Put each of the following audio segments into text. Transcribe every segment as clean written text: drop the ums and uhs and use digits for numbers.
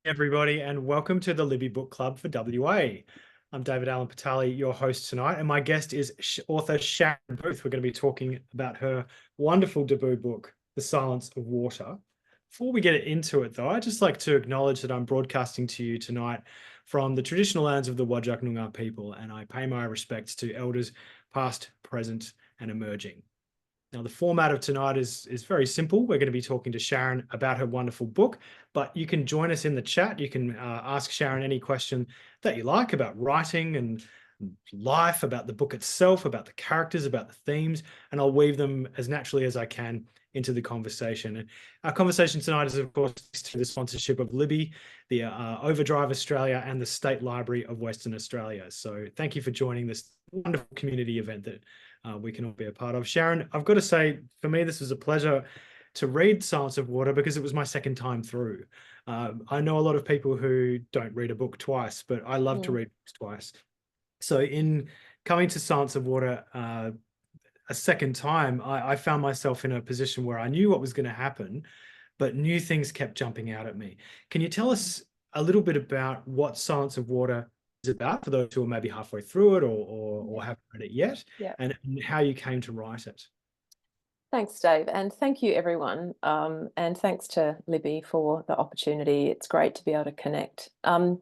Everybody, and welcome to the Libby Book Club for WA. I'm David Allan-Petale, your host tonight, and my guest is author Sharron Booth. We're going to be talking about her wonderful debut book, The Silence of Water. Before we get into it, though, I'd just like to acknowledge that I'm broadcasting to you tonight from the traditional lands of the Whadjuk Noongar people, and I pay my respects to elders past, present, and emerging. Now, the format of tonight is very simple. We're going to be talking to Sharron about her wonderful book, but you can join us in the chat. You can ask Sharron any question that you like about writing and life, about the book itself, about the characters, about the themes, and I'll weave them as naturally as I can into the conversation. And our conversation tonight is, of course, through the sponsorship of Libby, the Overdrive Australia, and the State Library of Western Australia. So thank you for joining this wonderful community event that we can all be a part of. Sharron, I've got to say, for me, this was a pleasure to read Silence of Water because it was my second time through. I know a lot of people who don't read a book twice, but I love to read books twice. So in coming to Silence of Water a second time, I found myself in a position where I knew what was going to happen, but new things kept jumping out at me. Can you tell us a little bit about what Silence of Water is about for those who are maybe halfway through it or haven't read it yet, and how you came to write it? Thanks, Dave, and thank you, everyone, and thanks to Libby for the opportunity. It's great to be able to connect. The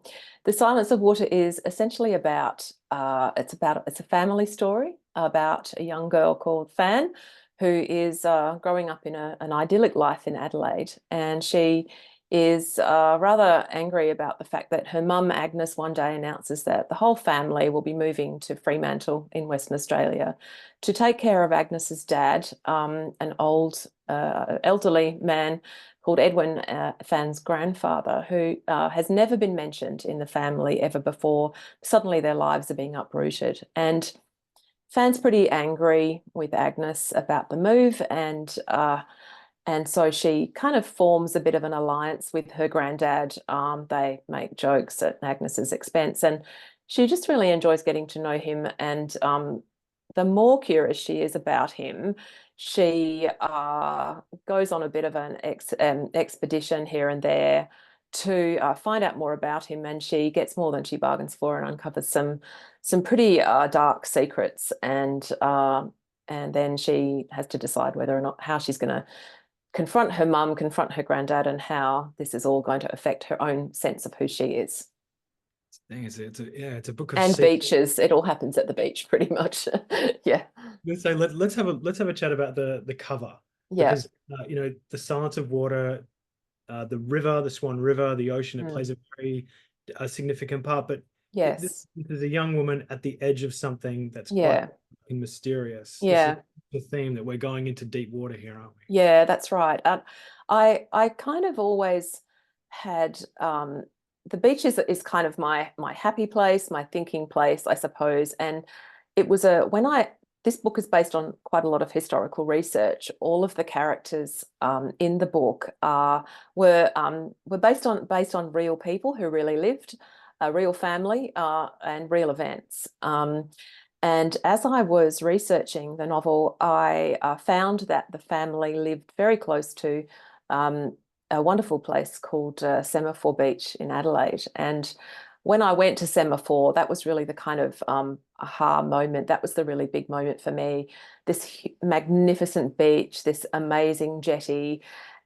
Silence of Water is essentially about it's a family story about a young girl called Fan, who is growing up in an idyllic life in Adelaide, and she is rather angry about the fact that her mum, Agnes, one day announces that the whole family will be moving to Freemantle in Western Australia to take care of Agnes's dad, an old elderly man called Edwin, Fan's grandfather, who has never been mentioned in the family ever before. Suddenly their lives are being uprooted. And Fan's pretty angry with Agnes about the move, and so she kind of forms a bit of an alliance with her granddad. They make jokes at Agnes's expense, and she just really enjoys getting to know him. And the more curious she is about him, she goes on a bit of an expedition here and there to find out more about him, and she gets more than she bargains for and uncovers some pretty dark secrets. And then she has to decide whether or not how she's going to confront her mum, confront her granddad, and how this is all going to affect her own sense of who she is. It's a book of and beaches. It all happens at the beach, pretty much. Yeah. Let's say let's have a chat about the cover. Yeah. Because the Silence of Water, the river, the Swan River, the ocean, it plays a very significant part. But yes, this is a young woman at the edge of something that's quite mysterious. Yeah. This is the theme that we're going into deep water here, aren't we? Yeah, that's right. I kind of always had the beach is kind of my happy place, my thinking place, I suppose. And it was this book is based on quite a lot of historical research. All of the characters in the book were based on real people who really lived, a real family, and real events. And as I was researching the novel, I found that the family lived very close to a wonderful place called Semaphore Beach in Adelaide. And when I went to Semaphore, that was really the kind of aha moment. That was the really big moment for me. This magnificent beach, this amazing jetty.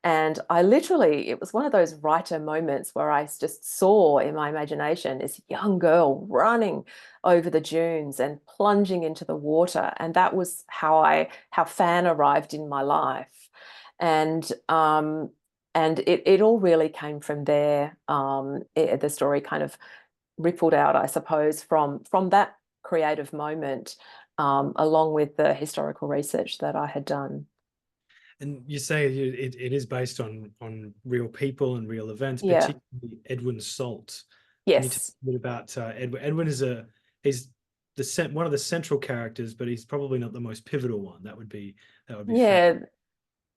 And it was one of those writer moments where I just saw in my imagination this young girl running over the dunes and plunging into the water. And that was how Fan arrived in my life. And it all really came from there. The story kind of rippled out, I suppose, from that creative moment, along with the historical research that I had done. And you say it is based on real people and real events, particularly Edwin Salt. Yes. Can you tell us a bit about Edwin? Edwin is one of the central characters, but he's probably not the most pivotal one. That would be yeah. Fun.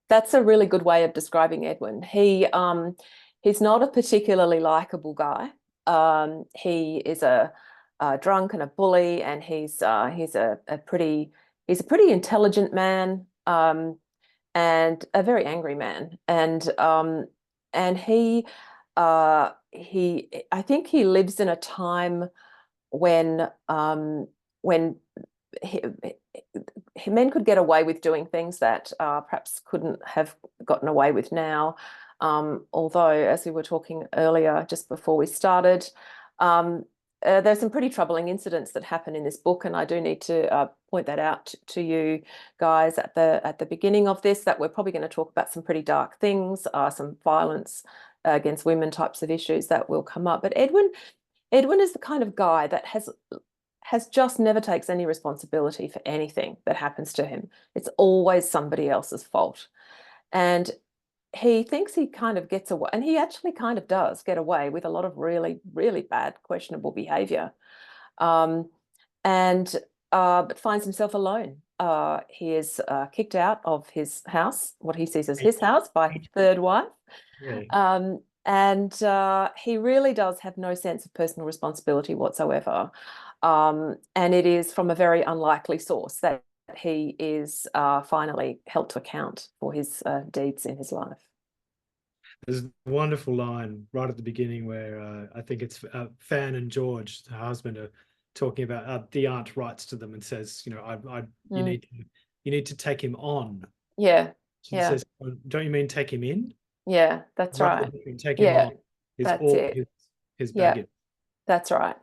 That's a really good way of describing Edwin. He's not a particularly likable guy. He is a drunk and a bully, and he's a pretty intelligent man, and a very angry man. And he I think he lives in a time when he, men could get away with doing things that perhaps couldn't have gotten away with now. Although, as we were talking earlier, just before we started, there's some pretty troubling incidents that happen in this book, and I do need to point that out to you guys at the beginning of this, that we're probably going to talk about some pretty dark things, some violence against women types of issues that will come up. But Edwin is the kind of guy that has just never takes any responsibility for anything that happens to him. It's always somebody else's fault. And he thinks he kind of gets away, and he actually kind of does get away with a lot of really, really bad, questionable behavior. But finds himself alone. He is kicked out of his house, what he sees as his house, by his third wife. Really? He really does have no sense of personal responsibility whatsoever. And it is from a very unlikely source that he is finally held to account for his deeds in his life. There's a wonderful line right at the beginning where I think it's Fan and George, her husband, are talking about the aunt writes to them and says, you know, you need to take him on. Yeah. She says, don't you mean take him in? Yeah, that's right. Take him on. That's it. His baggage. That's right.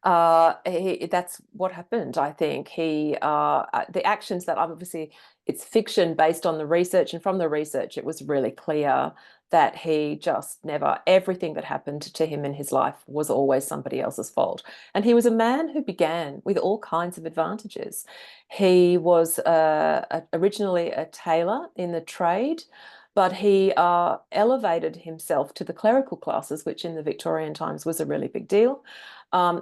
That's what happened. I think the actions that obviously, it's fiction based on the research, and from the research it was really clear that he just never, everything that happened to him in his life was always somebody else's fault. And he was a man who began with all kinds of advantages. He was originally a tailor in the trade, but he elevated himself to the clerical classes, which in the Victorian times was a really big deal.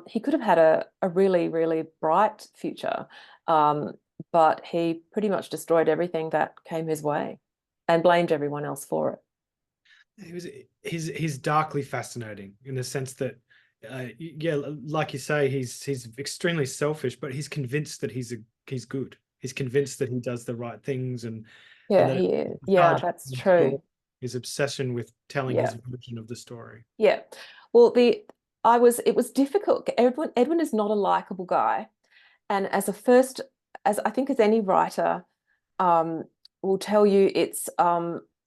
He could have had a really, really bright future, but he pretty much destroyed everything that came his way and blamed everyone else for it. He's darkly fascinating in the sense that, like you say, he's extremely selfish, but he's convinced that he's good. He's convinced that he does the right things, and he is. Yeah, that's true. His obsession with telling his version of the story. Yeah. Well, it was difficult. Edwin is not a likable guy, and as I think as any writer will tell you,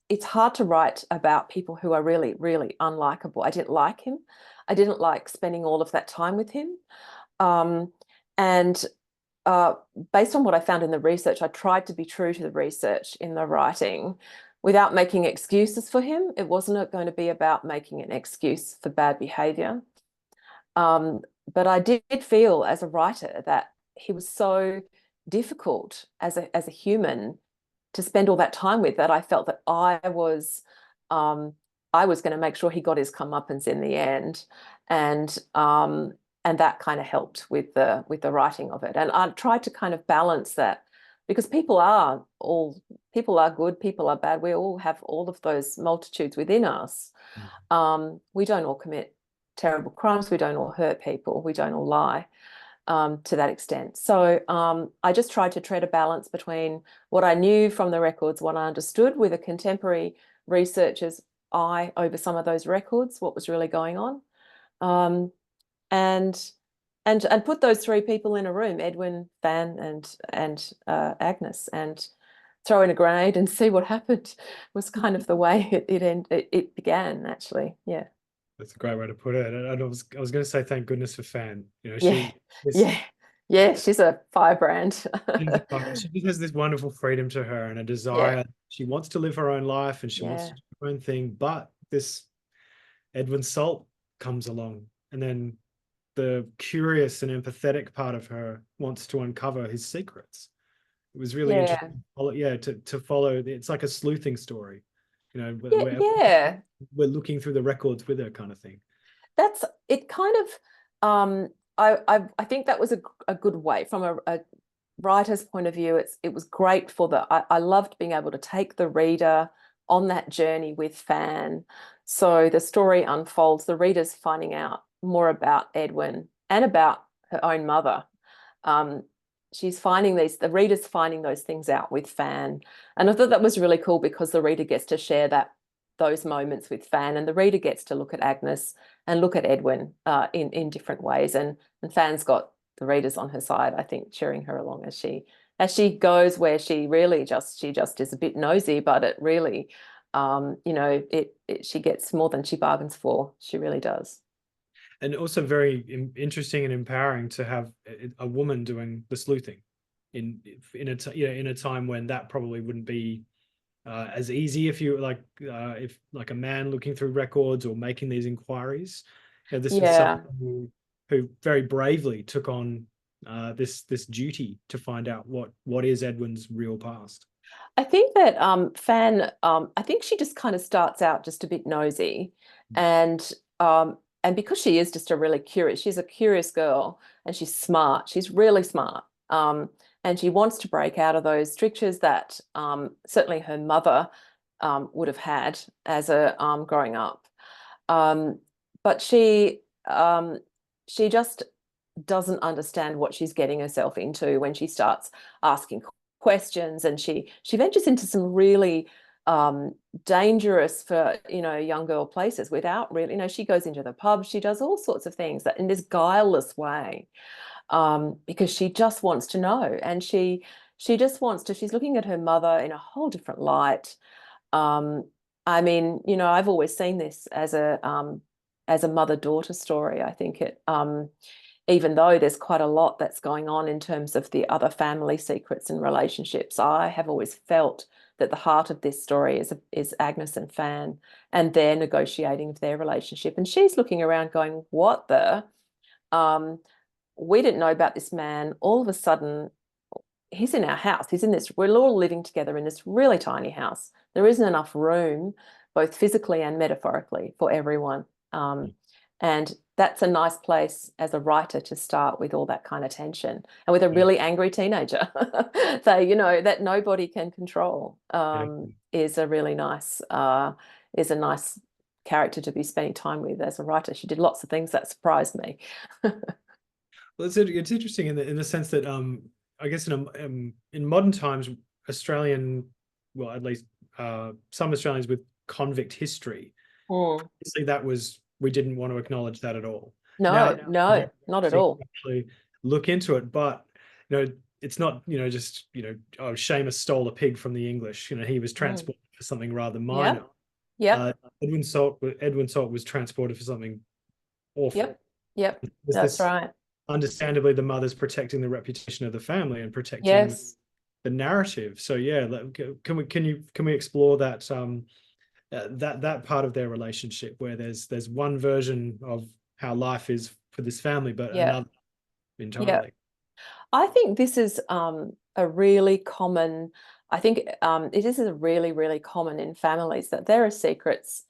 it's hard to write about people who are really, really unlikable. I didn't like him. I didn't like spending all of that time with him. Based on what I found in the research, I tried to be true to the research in the writing without making excuses for him. It wasn't going to be about making an excuse for bad behavior. But I did feel as a writer that he was so difficult as a human to spend all that time with, that I felt that I was going to make sure he got his comeuppance in the end, and that kind of helped with the writing of it. And I tried to kind of balance that, because people are good, people are bad. We all have all of those multitudes within us. We don't all commit terrible crimes. We don't all hurt people. We don't all lie. To that extent. So I just tried to tread a balance between what I knew from the records, what I understood with a contemporary researcher's eye over some of those records, what was really going on, and put those three people in a room, Edwin, Fan, and Agnes, and throw in a grenade and see what happened. Was kind of the way it began, actually. Yeah. That's a great way to put it. And I was going to say, thank goodness for Fan. You know, she's a firebrand. She has this wonderful freedom to her and a desire. Yeah. She wants to live her own life and she wants to do her own thing. But this Edwin Salt comes along, and then the curious and empathetic part of her wants to uncover his secrets. It was really interesting. To follow. It's like a sleuthing story. You know, we're looking through the records with her, kind of thing. That's it. Kind of. I think that was a good way from a writer's point of view. It was great for I loved being able to take the reader on that journey with Fan. So the story unfolds. The reader's finding out more about Edwin and about her own mother. The reader's finding those things out with Fan. And I thought that was really cool, because the reader gets to share that those moments with Fan, and the reader gets to look at Agnes and look at Edwin in different ways, and Fan's got the readers on her side, I think, cheering her along as she goes where she just is a bit nosy, but it really, you know, she gets more than she bargains for. She really does. And also very interesting and empowering to have a woman doing the sleuthing in a time when that probably wouldn't be as easy if you like if like a man looking through records or making these inquiries. This was someone who very bravely took on this duty to find out what is Edwin's real past. I think that Fan, I think she just kind of starts out just a bit nosy, and because she is just she's a curious girl, and she's smart. She's really smart, and she wants to break out of those strictures that certainly her mother would have had as a growing up. But she just doesn't understand what she's getting herself into when she starts asking questions, and she ventures into some really dangerous for young girl places without really, she goes into the pub, she does all sorts of things that in this guileless way, because she just wants to know, and she just wants to, she's looking at her mother in a whole different light. I mean, I've always seen this as a mother-daughter story. I think it even though there's quite a lot that's going on in terms of the other family secrets and relationships, I have always felt that the heart of this story is Agnes and Fan and their negotiating of their relationship. And she's looking around going, what the? We didn't know about this man. All of a sudden, he's in our house. We're all living together in this really tiny house. There isn't enough room, both physically and metaphorically, for everyone. And that's a nice place as a writer to start with all that kind of tension, and with a really angry teenager that nobody can control, is a really nice character to be spending time with as a writer. She did lots of things that surprised me. Well, it's interesting in the sense that I guess in modern times, Australian, well, at least some Australians with convict history, obviously we didn't want to acknowledge that at all. No, not at all. Actually look into it, but it's not just oh, Seamus stole a pig from the English. He was transported for something rather minor. Edwin Salt was transported for something awful. Yep. That's right. Understandably, the mother's protecting the reputation of the family and protecting the narrative. So yeah, can we explore that that part of their relationship where there's one version of how life is for this family, but another entirely. I think this is a really common. I think it is a really, really common in families that there are secrets.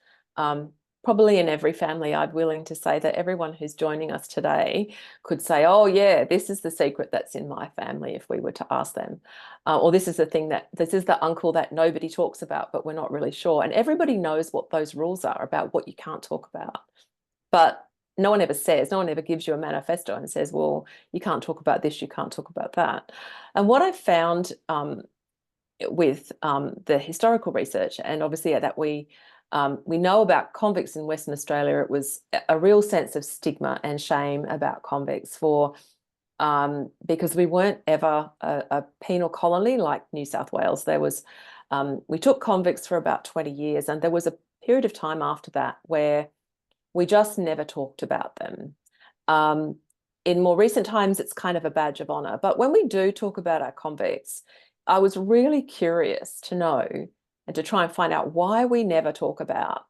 Probably in every family, I'm willing to say that everyone who's joining us today could say, oh yeah, this is the secret that's in my family, if we were to ask them. Or this is the uncle that nobody talks about, but we're not really sure. And everybody knows what those rules are about what you can't talk about. But no one ever gives you a manifesto and says, well, you can't talk about this, you can't talk about that. And what I've found with the historical research, and obviously that we know about convicts in Western Australia, it was a real sense of stigma and shame about convicts because we weren't ever a penal colony like New South Wales. There was, we took convicts for about 20 years, and there was a period of time after that where we just never talked about them. In more recent times, it's kind of a badge of honour. But when we do talk about our convicts, I was really curious to know and to try and find out why we never talk about.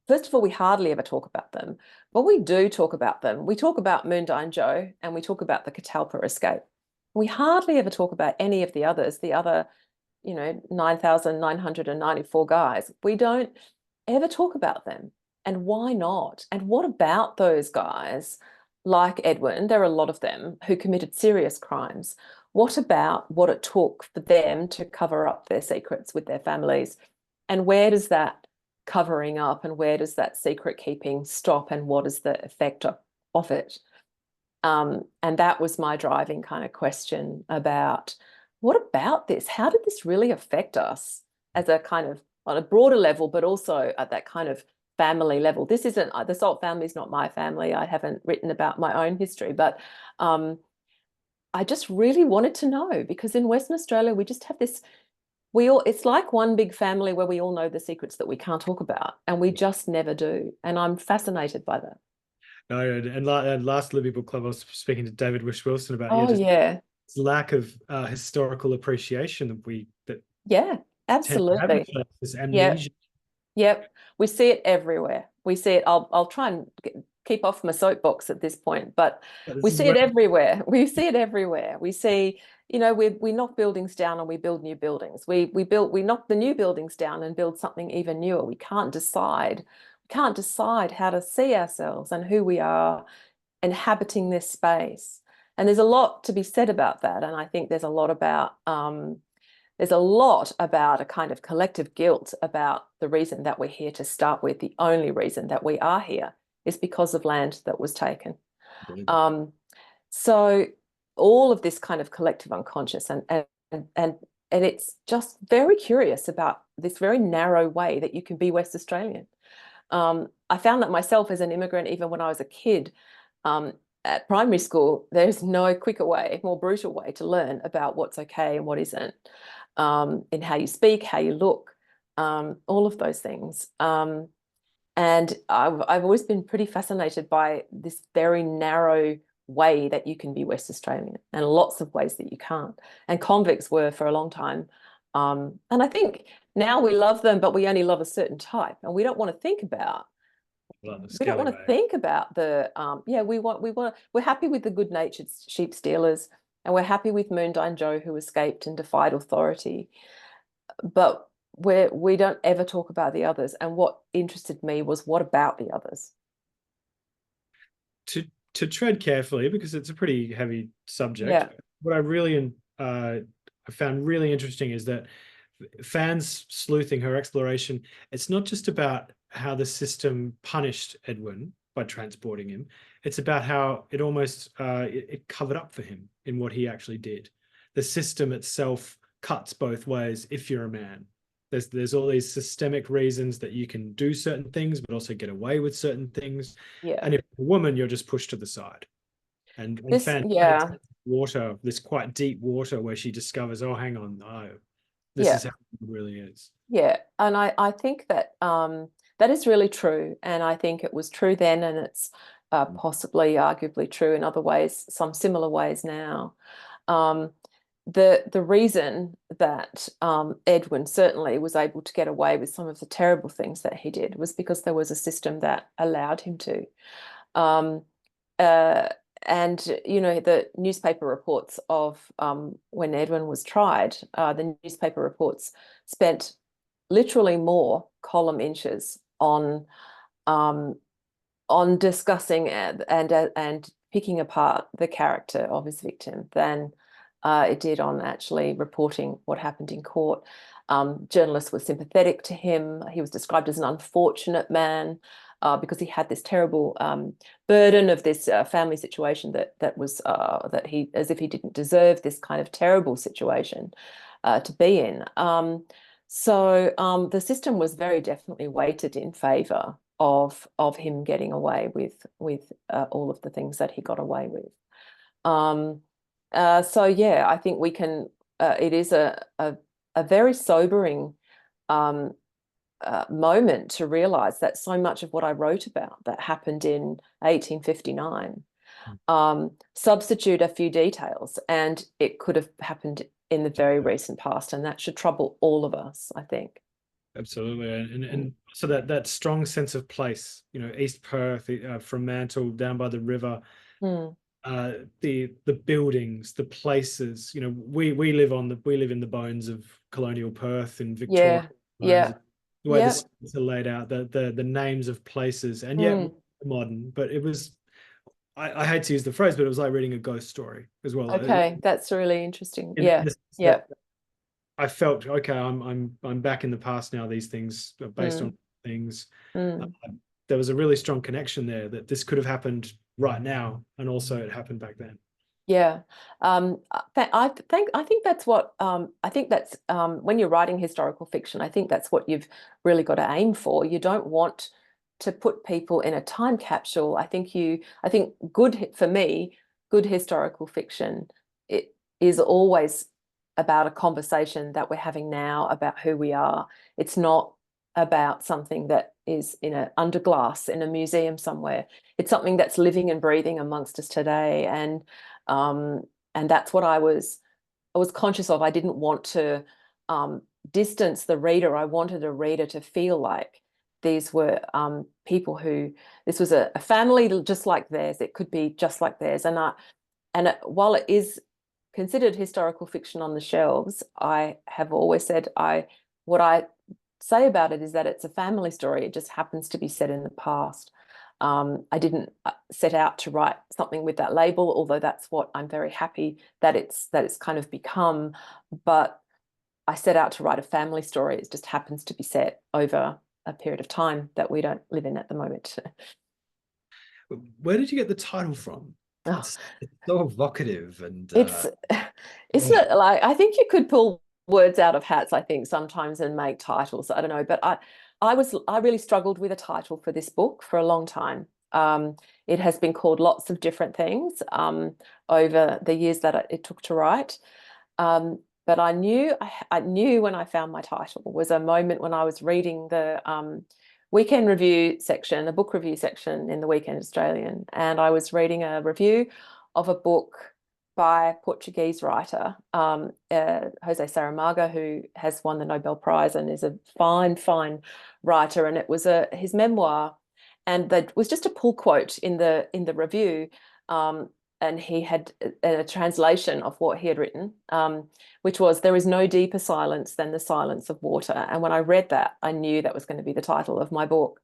First of all, we hardly ever talk about them. But we do talk about them. We talk about Moondyne Joe, and we talk about the Catalpa escape. We hardly ever talk about any of the others, the other, 9,994 guys. We don't ever talk about them. And why not? And what about those guys, like Edwin? There are a lot of them who committed serious crimes. What about what it took for them to cover up their secrets with their families? And where does that covering up and where does that secret keeping stop, and what is the effect of it? And that was my driving kind of question about what about this? How did this really affect us as a kind of on a broader level, but also at that kind of family level. This isn't, the Salt family is not my family. I haven't written about my own history, but I just really wanted to know, because in Western Australia, we just have this, it's like one big family where we all know the secrets that we can't talk about, and we just never do. And I'm fascinated by that. No, and last Libby Book Club, I was speaking to David Wish-Wilson about Oh, just yeah. this lack of historical appreciation that Yeah, tend to have in absolutely. place, this Yeah. amnesia. Yep. We see it everywhere. We see it. I'll try and keep off my soapbox at this point, but we see it everywhere. We see it everywhere. We see, we knock buildings down and we build new buildings. We knock the new buildings down and build something even newer. We can't decide how to see ourselves and who we are inhabiting this space. And there's a lot to be said about that. And I think there's a lot about a kind of collective guilt about the reason that we're here to start with. The only reason that we are here is because of land that was taken. So all of this kind of collective unconscious, and it's just very curious about this very narrow way that you can be West Australian. I found that myself as an immigrant, even when I was a kid. At primary school, there's no quicker way, more brutal way to learn about what's okay and what isn't, in how you speak, how you look, all of those things. And I've always been pretty fascinated by this very narrow way that you can be West Australian, and lots of ways that you can't. And convicts were for a long time. And I think now we love them, but we only love a certain type, and we don't want to think about the we're happy with the good-natured sheep stealers, and we're happy with Moondyne Joe, who escaped and defied authority, but we don't ever talk about the others. And what interested me was, what about the others? To tread carefully, because it's a pretty heavy subject. Yeah. What I really I found really interesting is that fans sleuthing her exploration, it's not just about how the system punished Edwin by transporting him. It's about how it almost it covered up for him in what he actually did. The system itself cuts both ways if you're a man. There's all these systemic reasons that you can do certain things, but also get away with certain things. Yeah. And if you're a woman, you're just pushed to the side. And This, yeah. water, this quite deep water, where she discovers, oh, hang on, oh, this is how it really is. Yeah. And I think that that is really true. And I think it was true then, and it's possibly arguably true in other ways, some similar ways now. The reason that Edwin certainly was able to get away with some of the terrible things that he did was because there was a system that allowed him to. And, the newspaper reports of when Edwin was tried, the newspaper reports spent literally more column inches on discussing and picking apart the character of his victim than it did on actually reporting what happened in court. Journalists were sympathetic to him. He was described as an unfortunate man because he had this terrible burden of this family situation that he, as if he didn't deserve this kind of terrible situation to be in. So the system was very definitely weighted in favour of him getting away with all of the things that he got away with. So yeah, I think we can. It is a very sobering moment to realise that so much of what I wrote about that happened in 1859 substitute a few details, and it could have happened in the very recent past, and that should trouble all of us, I think. Absolutely. And so that strong sense of place, East Perth, Freemantle, down by the river, the buildings, the places, we live in the bones of colonial Perth and Victoria. Yeah. The way the streets are laid out, the names of places, and yet modern, but it was, I hate to use the phrase, but it was like reading a ghost story as well. Okay, that's really interesting. Yeah. I felt, okay, I'm back in the past now. These things are based on things. There was a really strong connection there that this could have happened right now, and also it happened back then. Yeah, I think that's what I think that's when you're writing historical fiction, I think that's what you've really got to aim for. You don't want to put people in a time capsule. I think good for me, good historical fiction, it is always about a conversation that we're having now about who we are. It's not about something that is under glass in a museum somewhere. It's something that's living and breathing amongst us today, um, and that's what I was conscious of. I didn't want to distance the reader. I wanted a reader to feel like these were people who, this was a family just like theirs. It could be just like theirs. While it is considered historical fiction on the shelves, I have always said what I say about it is that it's a family story. It just happens to be set in the past. I didn't set out to write something with that label, although that's what I'm very happy that it's kind of become. But I set out to write a family story. It just happens to be set over a period of time that we don't live in at the moment. Where did you get the title from? Oh, It's so evocative and it's isn't it like, I think you could pull words out of hats, I think, sometimes, and make titles. I don't know, but I really struggled with a title for this book for a long time. It has been called lots of different things over the years that it took to write. But I knew when I found my title was a moment when I was reading the weekend review section, the book review section in the Weekend Australian, and I was reading a review of a book by a Portuguese writer, Jose Saramago, who has won the Nobel Prize and is a fine, fine writer. And it was his memoir, and that was just a pull quote in the review. And he had a translation of what he had written, which was, "There is no deeper silence than the silence of water." And when I read that, I knew that was going to be the title of my book.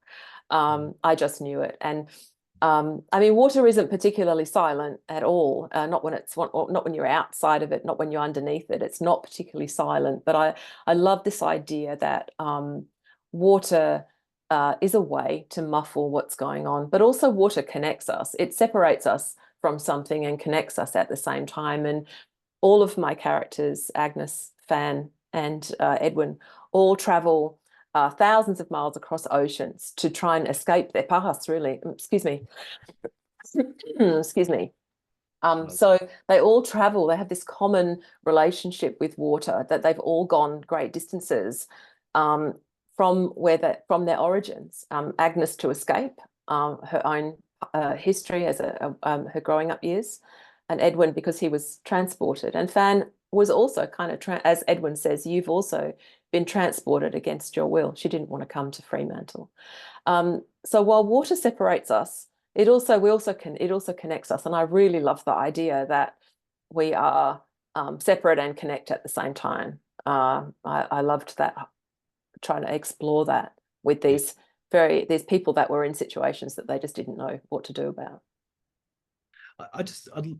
I just knew it. And I mean, water isn't particularly silent at all. Not when you're outside of it, not when you're underneath it. It's not particularly silent. But I love this idea that water is a way to muffle what's going on, but also water connects us. It separates us from something and connects us at the same time. And all of my characters, Agnes, Fan, and Edwin, all travel thousands of miles across oceans to try and escape their past, really. Excuse me. Excuse me. So they all travel. They have this common relationship with water, that they've all gone great distances from their origins. Agnes to escape her own history as her growing up years, and Edwin because he was transported, and Fan was also kind of, as Edwin says, "You've also been transported against your will." She didn't want to come to Freemantle. So while water separates us, it also connects us, and I really love the idea that we are separate and connect at the same time. I loved that, trying to explore that with these people that were in situations that they just didn't know what to do about. I'd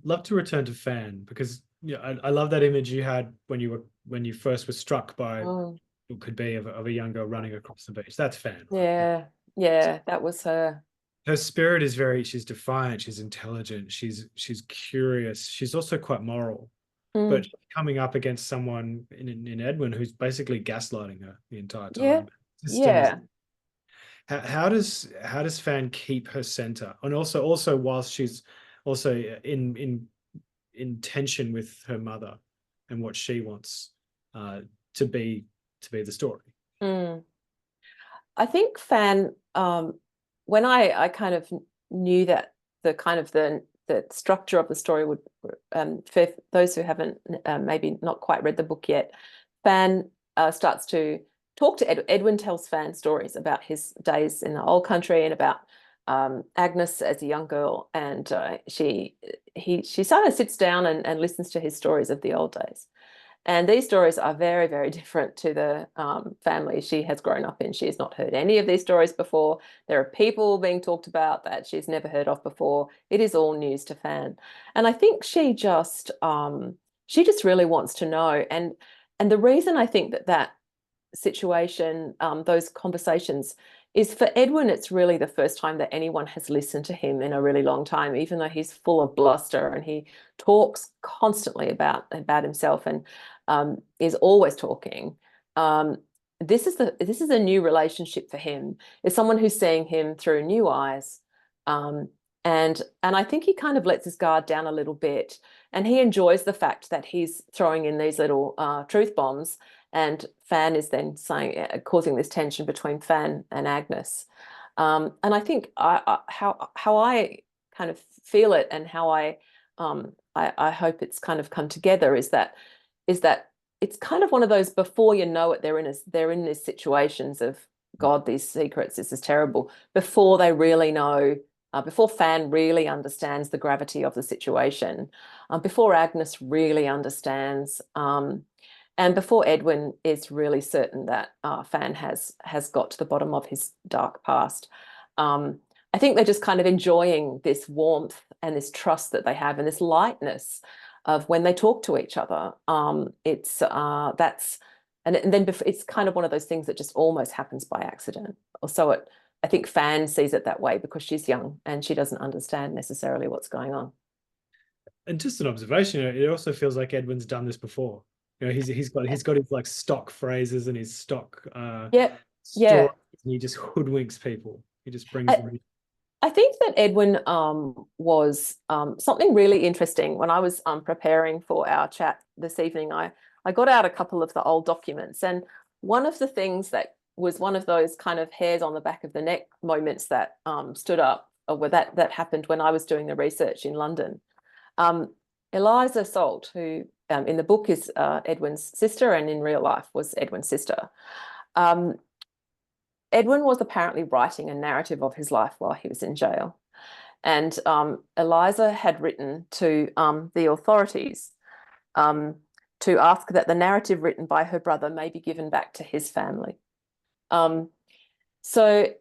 love to return to Fan, because I love that image you had when you first were struck by what could be of a young girl running across the beach. That's Fan, right? Yeah, that was her. Her spirit is she's defiant, she's intelligent, she's curious, she's also quite moral. But coming up against someone in Edwin who's basically gaslighting her the entire time. Yeah. How does Fan keep her center, and also whilst she's also in tension with her mother and what she wants to be the story? I think Fan, when I kind of knew that the structure of the story would, for those who haven't maybe not quite read the book yet, Fan starts to talk to Edwin. Tells Fan stories about his days in the old country and about Agnes as a young girl, and she sort of sits down and listens to his stories of the old days. And these stories are very, very different to the family she has grown up in. She has not heard any of these stories before. There are people being talked about that she's never heard of before. It is all news to Fan. And I think she just really wants to know. And the reason I think that situation, those conversations is for Edwin, it's really the first time that anyone has listened to him in a really long time, even though he's full of bluster and he talks constantly about himself and is always talking. This is a new relationship for him. It's someone who's seeing him through new eyes. And I think he kind of lets his guard down a little bit, and he enjoys the fact that he's throwing in these little truth bombs, and Fan is then saying, causing this tension between Fan and Agnes. And I think how I kind of feel it, and how I hope it's kind of come together, is that it's kind of one of those, before you know it, they're in these situations of, God, these secrets, this is terrible, before they really know. Before Fan really understands the gravity of the situation, before Agnes really understands, and before Edwin is really certain that Fan has got to the bottom of his dark past. I think they're just kind of enjoying this warmth and this trust that they have, and this lightness of when they talk to each other. It's kind of one of those things that just almost happens by accident, or so I think Fan sees it that way, because she's young and she doesn't understand necessarily what's going on. And just an observation, it also feels like Edwin's done this before. He's got his like stock phrases and his stock stories, and he just hoodwinks people. He just brings them in. I think that Edwin was something really interesting. When I was preparing for our chat this evening, I got out a couple of the old documents, and one of the things that was one of those kind of hairs on the back of the neck moments that stood up, or that happened when I was doing the research in London. Eliza Salt, who in the book is Edwin's sister, and in real life was Edwin's sister. Edwin was apparently writing a narrative of his life while he was in jail. And Eliza had written to the authorities to ask that the narrative written by her brother may be given back to his family. So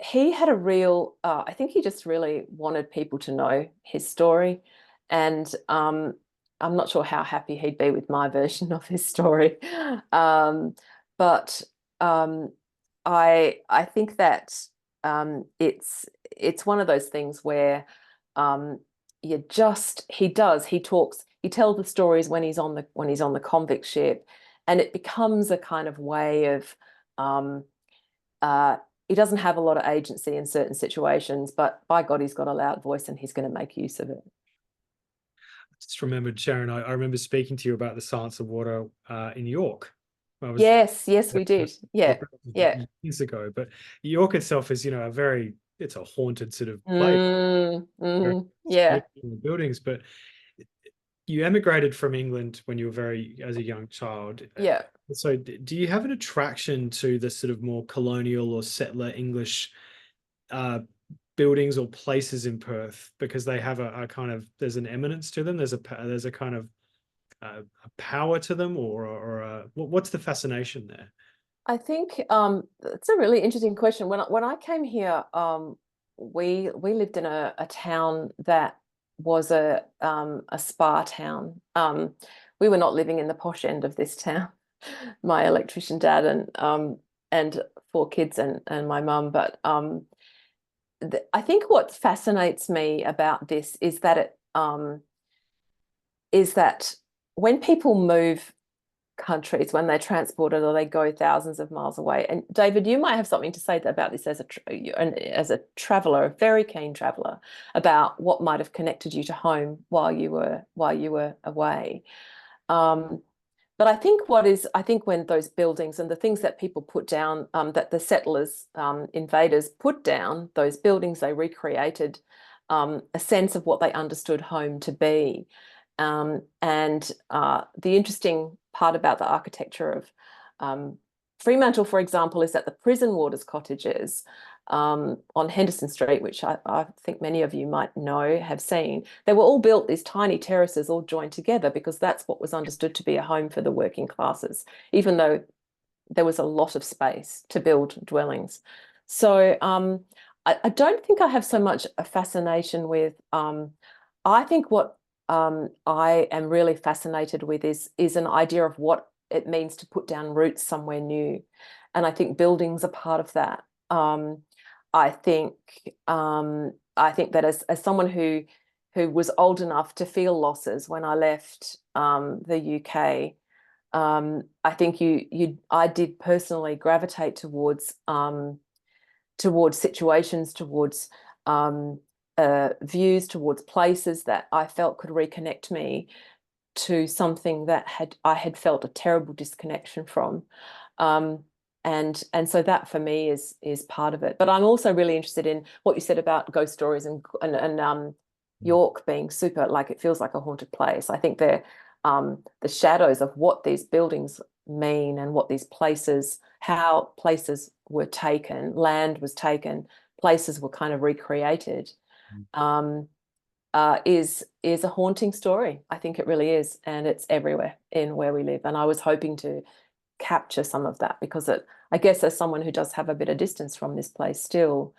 he had a real, I think he just really wanted people to know his story. And I'm not sure how happy he'd be with my version of his story. But I think that it's one of those things where he tells the stories when he's on the convict ship, and it becomes a kind of way of he doesn't have a lot of agency in certain situations, but by God, he's got a loud voice and he's going to make use of it. I just remembered, Sharron, I remember speaking to you about the Silence of Water in York. Yes, we did. Yeah. Years ago. But York itself is, it's a haunted sort of place. Yeah. Buildings, but you emigrated from England when you were as a young child. Yeah. So do you have an attraction to the sort of more colonial or settler English buildings or places in Perth, because they have a kind of, there's an eminence to them, there's a kind of a power to them, or what's the fascination there? I think it's a really interesting question. When I came here, we lived in a town that was a spa town. We were not living in the posh end of this town. My electrician dad and 4 kids and my mum. But I think what fascinates me about this is that when people move countries, when they're transported or they go thousands of miles away. And David, you might have something to say about this as a traveller, a very keen traveller, about what might have connected you to home while you were away. But I think when those buildings and the things that people put down, that the settlers, invaders put down, those buildings, they recreated a sense of what they understood home to be. And the interesting part about the architecture of Freemantle, for example, is that the prison warders' cottages on Henderson Street, which I think many of you might know, have seen, they were all built, these tiny terraces all joined together, because that's what was understood to be a home for the working classes, even though there was a lot of space to build dwellings. So I don't think I have so much a fascination with, I think what I am really fascinated with is an idea of what it means to put down roots somewhere new. And I think buildings are part of that. I think that as someone who was old enough to feel losses when I left the UK, I think I did personally gravitate towards situations, towards views, towards places that I felt could reconnect me to something that I had felt a terrible disconnection from. And so that for me is part of it. But I'm also really interested in what you said about ghost stories and York being super, like, it feels like a haunted place. I think the shadows of what these buildings mean and what these places, how places were taken, land was taken, places were kind of recreated, is a haunting story. I think it really is, and it's everywhere in where we live. And I was hoping to capture some of that because I guess as someone who does have a bit of distance from this place still,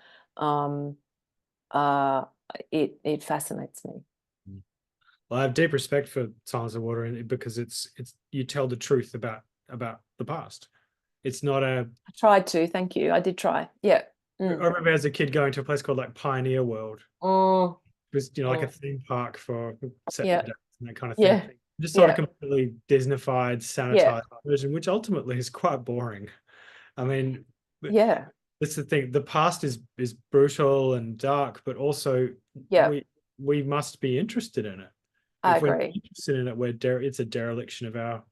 it fascinates me. Well, I have deep respect for Silence of Water because it's you tell the truth about the past. It's not a. I tried to. Thank you. I did try. Yeah. I remember as a kid going to a place called like Pioneer World. Oh. It was, like a theme park for set Yeah. and that kind of Yeah. thing. Just sort of completely Disneyfied, sanitized version, which ultimately is quite boring. I mean, yeah, that's the thing. The past is brutal and dark, but also we must be interested in it. I If we're agree. interested in it, it's a dereliction of our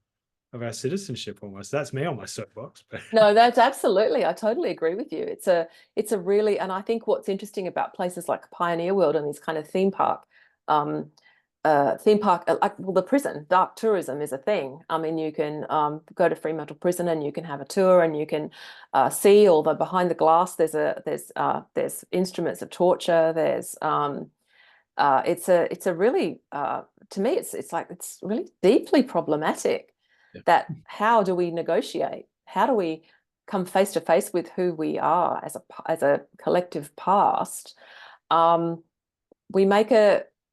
citizenship almost. That's me on my soapbox. No, that's absolutely. I totally agree with you. It's a really, and I think what's interesting about places like Pioneer World and these kind of theme park, like, well, the prison, dark tourism is a thing. I mean, you can go to Freemantle prison and you can have a tour and you can see all the behind the glass. There's instruments of torture. There's it's a really to me it's really deeply problematic. That how do we negotiate? How do we come face to face with who we are as a collective past?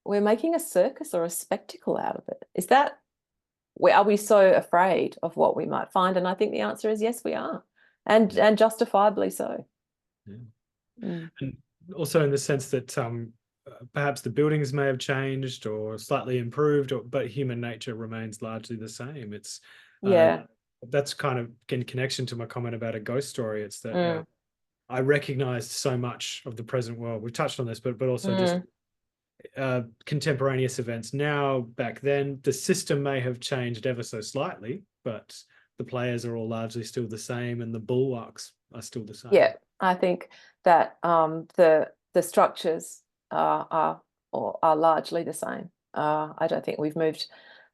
We're making a circus or a spectacle out of it. Are we so afraid of what we might find? And I think the answer is yes, we are, and justifiably so. And also in the sense that perhaps the buildings may have changed or slightly improved, but human nature remains largely the same. It's that's kind of in connection to my comment about a ghost story. It's that I recognized so much of the present world. We've touched on this, but also just contemporaneous events now. Back then, the system may have changed ever so slightly, but the players are all largely still the same, and the bulwarks are still the same. Yeah, I think that the structures are largely the same. I don't think we've moved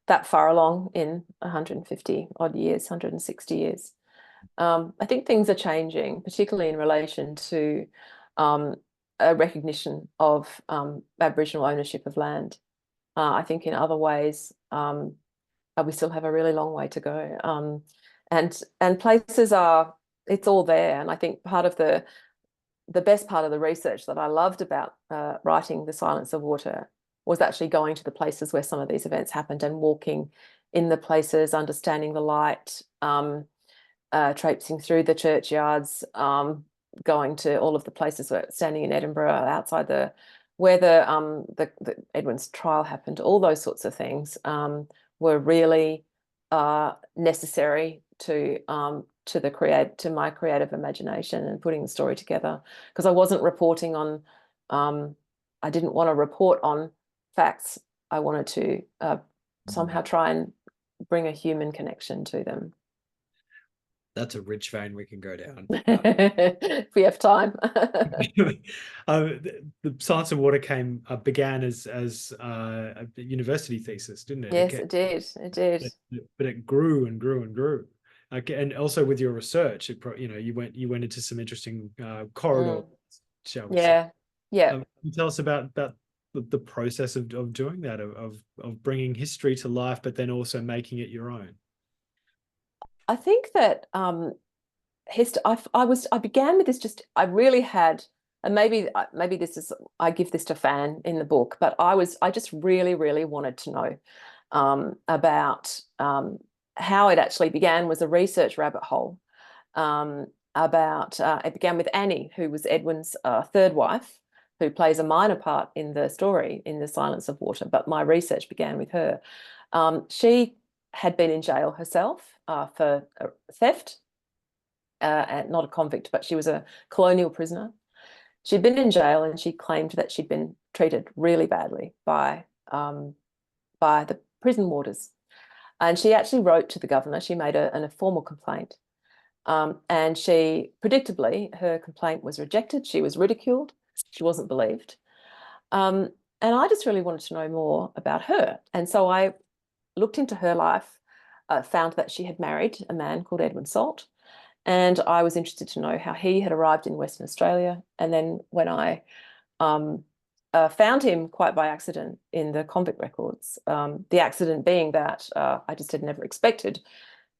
that far along in 150 odd years, 160 years. I think things are changing, particularly in relation to a recognition of Aboriginal ownership of land. I think in other ways, we still have a really long way to go. And places it's all there. And I think part of the best part of the research that I loved about writing The Silence of Water was actually going to the places where some of these events happened and walking in the places, understanding the light, traipsing through the churchyards, going to all of the places standing in Edinburgh outside where the Edwin's trial happened. All those sorts of things were really necessary to my creative imagination and putting the story together, because I wasn't reporting on I didn't want to report on facts. I wanted to somehow try and bring a human connection to them. That's a rich vein we can go down. If we have time. The Silence of Water began as a university thesis, didn't it? Yes, it did. It did. But it grew and grew and grew. And also with your research, you went into some interesting corridors, shall we say. Yeah. Tell us about the process of doing that, of bringing history to life, but then also making it your own. I think that I began with this. I really had, and maybe I give this to Fan in the book, but I just really, really wanted to know about how it actually began. Was a research rabbit hole, about, it began with Annie, who was Edwin's third wife, who plays a minor part in the story in The Silence of Water, but my research began with her. She had been in jail herself for theft, and not a convict, but she was a colonial prisoner. She'd been in jail and she claimed that she'd been treated really badly by the prison warders. And she actually wrote to the governor. She made a formal complaint. And she, predictably, her complaint was rejected. She was ridiculed. She wasn't believed. And I just really wanted to know more about her. And so I looked into her life, found that she had married a man called Edwin Salt. And I was interested to know how he had arrived in Western Australia. And then when I found him quite by accident in the convict records, the accident being that I just had never expected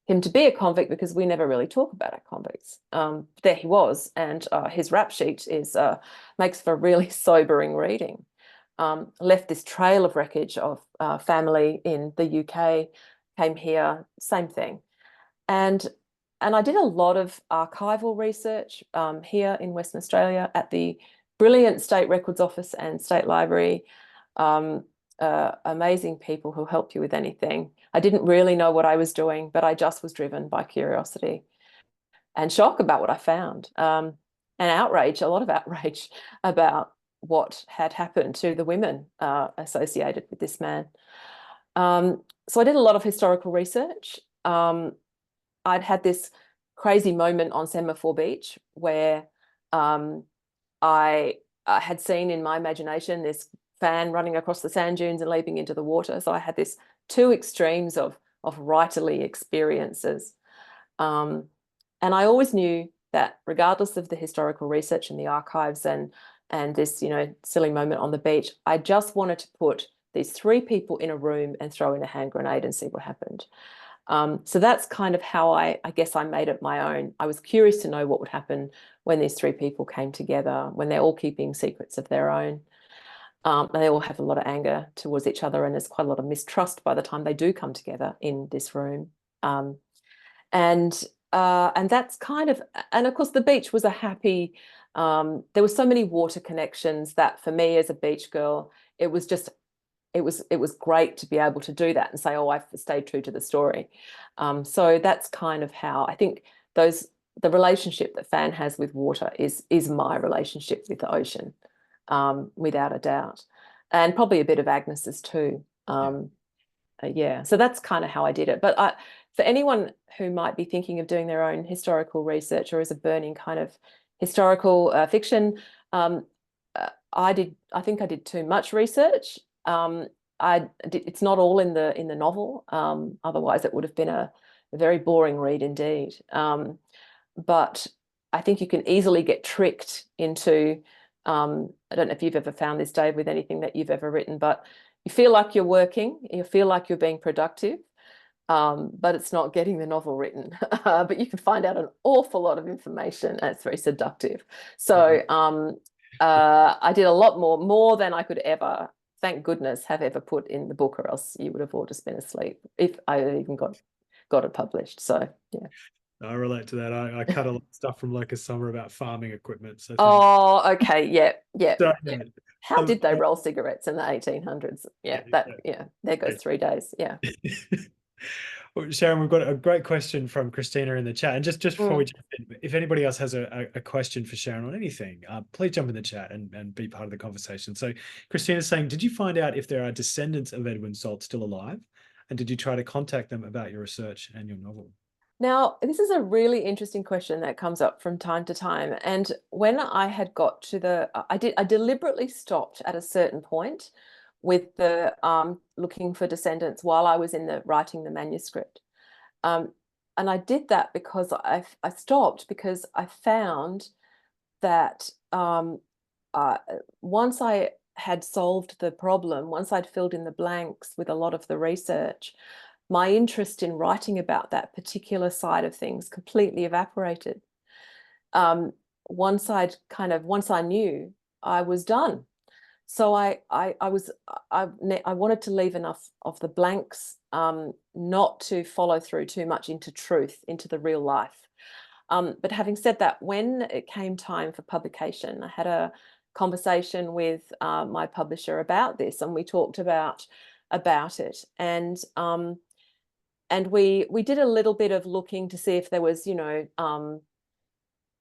him to be a convict because we never really talk about our convicts. There he was, and his rap sheet is makes for really sobering reading. Left this trail of wreckage of family in the UK, came here, same thing. And I did a lot of archival research here in Western Australia at the brilliant State Records Office and State Library. Amazing people who help you with anything. I didn't really know what I was doing, but I just was driven by curiosity and shock about what I found, and outrage, a lot of outrage about what had happened to the women associated with this man. So I did a lot of historical research. I'd had this crazy moment on Semaphore Beach where I had seen in my imagination this fan running across the sand dunes and leaping into the water. So I had this two extremes of writerly experiences. And I always knew that regardless of the historical research and the archives and this, silly moment on the beach, I just wanted to put these three people in a room and throw in a hand grenade and see what happened. So that's kind of how I guess I made it my own. I was curious to know what would happen when these three people came together, when they're all keeping secrets of their own. And they all have a lot of anger towards each other, and there's quite a lot of mistrust by the time they do come together in this room. And that's kind of, and of course the beach was a happy, there were so many water connections that for me as a beach girl, it was great to be able to do that and say, oh, I've stayed true to the story. So that's kind of how I think the relationship that Fan has with water is my relationship with the ocean, without a doubt, and probably a bit of Agnes's too. Yeah, so that's kind of how I did it. But for anyone who might be thinking of doing their own historical research or is a burning kind of historical fiction, I think I did too much research. It's not all in the novel. Otherwise, it would have been a very boring read indeed. But I think you can easily get tricked into. I don't know if you've ever found this, Dave, with anything that you've ever written, but you feel like you're working, you feel like you're being productive, but it's not getting the novel written. But you can find out an awful lot of information, and it's very seductive. So I did a lot more than I could ever, thank goodness, have ever put in the book, or else you would have all just been asleep if I even got it published. So yeah. I relate to that. I cut a lot of stuff from Locust Summer about farming equipment. So oh, okay, yeah. So, yeah. How did they roll cigarettes in the 1800s? Yeah, there goes 3 days. Yeah. Well, Sharron, we've got a great question from Christina in the chat. And just before we jump in, if anybody else has a question for Sharron on anything, please jump in the chat and be part of the conversation. So Christina's saying, did you find out if there are descendants of Edwin Salt still alive? And did you try to contact them about your research and your novel? Now, this is a really interesting question that comes up from time to time. And when I had got to I deliberately stopped at a certain point with the looking for descendants while I was in writing the manuscript. And I did that because I stopped because I found that once I had solved the problem, once I'd filled in the blanks with a lot of the research, my interest in writing about that particular side of things completely evaporated. Once I knew, I was done. So I wanted to leave enough of the blanks not to follow through too much into truth, into the real life. But having said that, when it came time for publication, I had a conversation with my publisher about this, and we talked about it. And we did a little bit of looking to see if there was,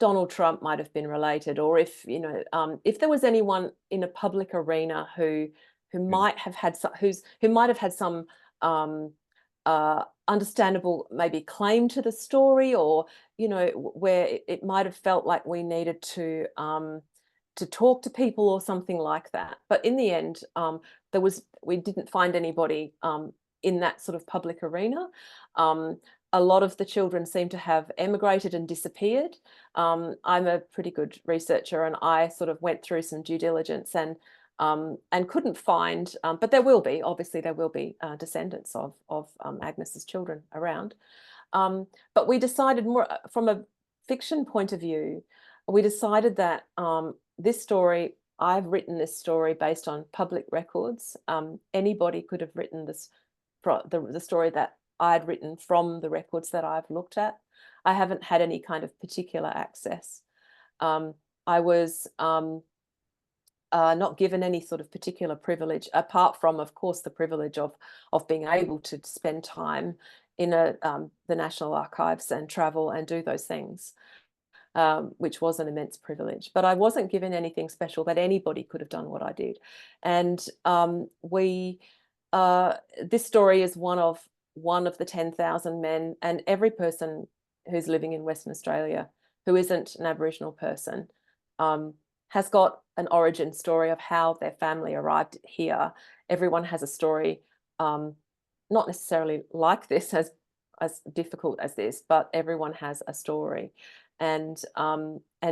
Donald Trump might have been related, or if if there was anyone in a public arena who might have had who might have had some understandable maybe claim to the story, or where it might have felt like we needed to talk to people or something like that. But in the end, we didn't find anybody in that sort of public arena. A lot of the children seem to have emigrated and disappeared. I'm a pretty good researcher, and I sort of went through some due diligence and couldn't find, but obviously there will be descendants of Agnes's children around. But we decided, more from a fiction point of view, we decided that this story, I've written this story based on public records. Anybody could have written this, the story that I'd written from the records that I've looked at. I haven't had any kind of particular access. I was not given any sort of particular privilege, apart from, of course, the privilege of being able to spend time in the National Archives and travel and do those things, which was an immense privilege. But I wasn't given anything special that anybody could have done what I did. And this story is one of the 10,000 men, and every person who's living in Western Australia who isn't an Aboriginal person has got an origin story of how their family arrived here. Everyone has a story, not necessarily like this, as difficult as this, but everyone has a story. And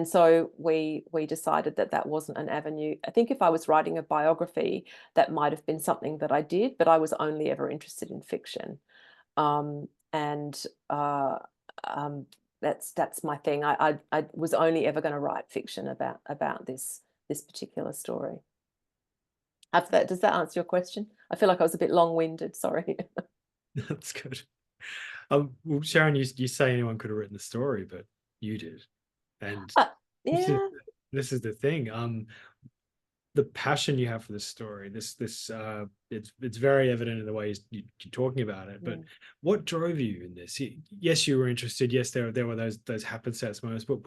so we decided that wasn't an avenue. I think if I was writing a biography, that might have been something that I did, but I was only ever interested in fiction. That's my thing. I was only ever going to write fiction about this particular story. Does that answer your question? I feel like I was a bit long-winded. Sorry. That's good. Well, Sharron, you say anyone could have written the story, but you did, and yeah, this is the thing. The passion you have for this story, it's very evident in the way you're talking about it. But what drove you in this? Yes, you were interested. Yes, there were those happenstance moments, but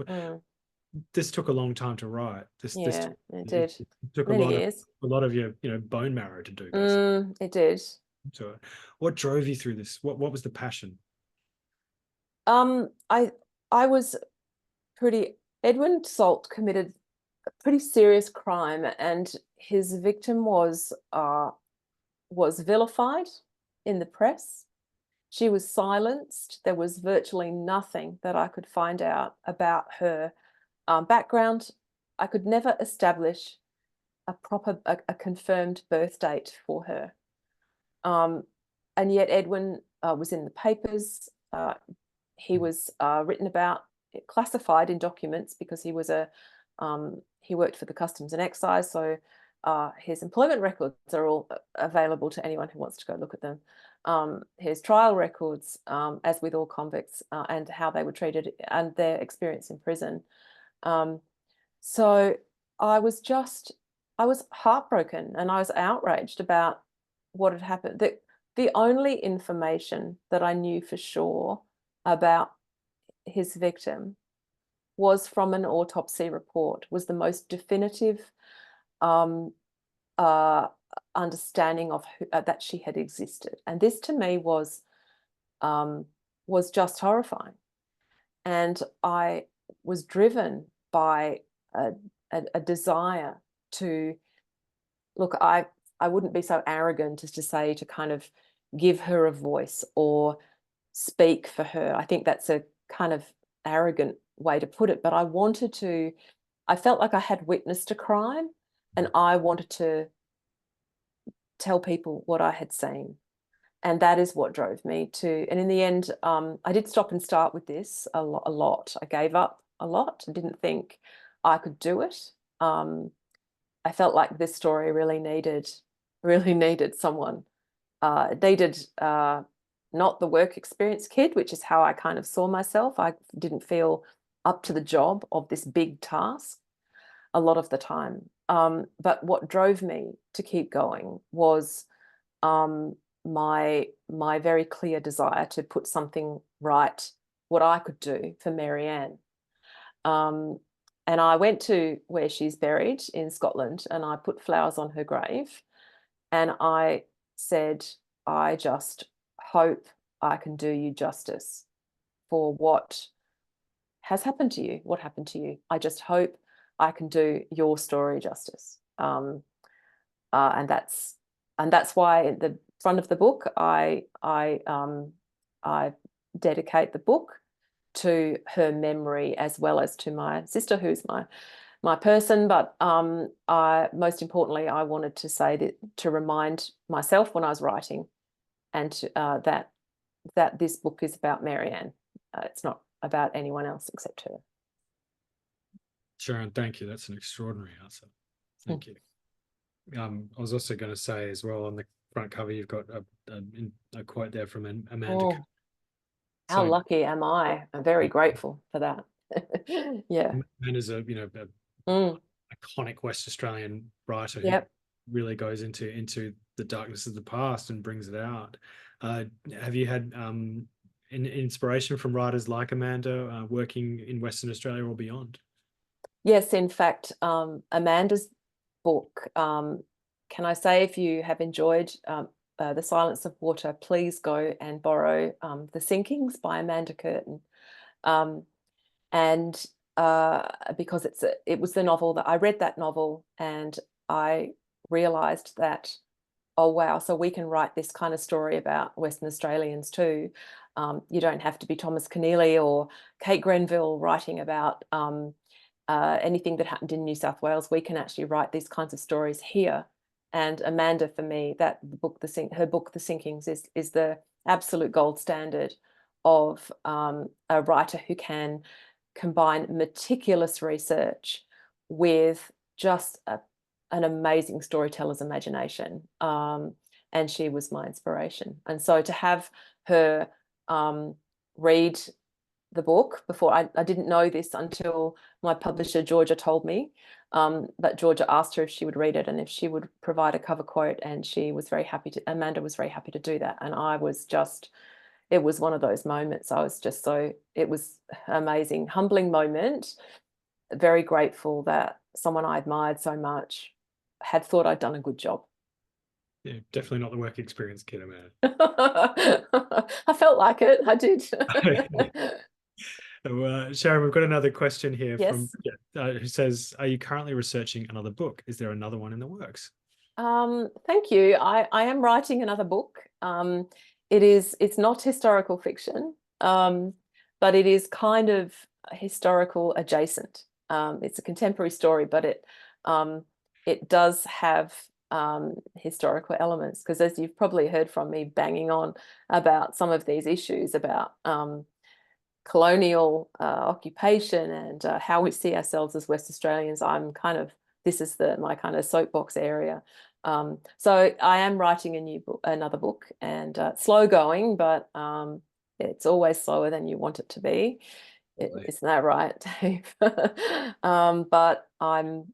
this took a long time to write. It did. It took Many years. a lot of your bone marrow to do. Basically. It did. So, what drove you through this? What was the passion? I was Edwin Salt committed a pretty serious crime, and his victim was vilified in the press. She was silenced. There was virtually nothing that I could find out about her background. I could never establish a confirmed birth date for her. And yet Edwin was in the papers. He was written about, classified in documents, because he was he worked for the Customs and Excise, so his employment records are all available to anyone who wants to go look at them. His trial records, as with all convicts, and how they were treated and their experience in prison. So I was heartbroken, and I was outraged about what had happened. The only information that I knew for sure about his victim was from an autopsy report, was the most definitive understanding of that she had existed. And this to me was just horrifying. And I was driven by a desire to look. I wouldn't be so arrogant as to say to kind of give her a voice or speak for her. I think that's a kind of arrogant way to put it, but I felt like I had witnessed a crime, and I wanted to tell people what I had seen. And that is what drove me to, and in the end, I did stop and start with this a lot. I gave up a lot. I didn't think I could do it. I felt like this story really needed someone. It needed not the work experience kid, which is how I kind of saw myself. I didn't feel up to the job of this big task a lot of the time. But what drove me to keep going was my very clear desire to put something right, what I could do for Marianne. And I went to where she's buried in Scotland, and I put flowers on her grave, and I said, I just hope I can do you justice for what has happened to you, what happened to you. I just hope I can do your story justice. And that's why at the front of the book, I dedicate the book to her memory, as well as to my sister, who's my person. But most importantly, I wanted to say that, to remind myself when I was writing, and that this book is about Marianne. It's not about anyone else except her. Sharon, thank you. That's an extraordinary answer. Thank you. I was also going to say as well, on the front cover, you've got a quote there from Amanda. Oh, how lucky am I? I'm very grateful for that. Yeah. Amanda's a iconic West Australian writer who really goes into the darkness of the past and brings it out. Have you had inspiration from writers like Amanda working in Western Australia or beyond? Yes, in fact, Amanda's book, can I say, if you have enjoyed The Silence of Water, please go and borrow The Sinkings by Amanda Curtin. And because it was the novel that I read, that novel, and I realised that, oh wow, so we can write this kind of story about Western Australians too. You don't have to be Thomas Keneally or Kate Grenville writing about anything that happened in New South Wales. We can actually write these kinds of stories here. And Amanda, for me, her book, The Sinkings, is the absolute gold standard of a writer who can combine meticulous research with just an amazing storyteller's imagination. And she was my inspiration. And so to have her read the book before, I didn't know this until my publisher Georgia told me, but Georgia asked her if she would read it and if she would provide a cover quote, and she was very happy to. Amanda was very happy to do that, and I was just, it was one of those moments. I was just it was amazing, humbling moment, very grateful that someone I admired so much had thought I'd done a good job. Yeah, definitely not the work experience kid, Amanda. I felt like it. I did. Sharon, we've got another question here Yes. from who says, are you currently researching another book? Is there another one in the works? Thank you. I am writing another book. It's not historical fiction, but it is kind of historical adjacent. It's a contemporary story, but it does have historical elements, because, as you've probably heard from me banging on about some of these issues about colonial occupation and how we see ourselves as West Australians, this is my kind of soapbox area. So I am writing another book, and slow going, but it's always slower than you want it to be. Isn't that right, Dave? But I'm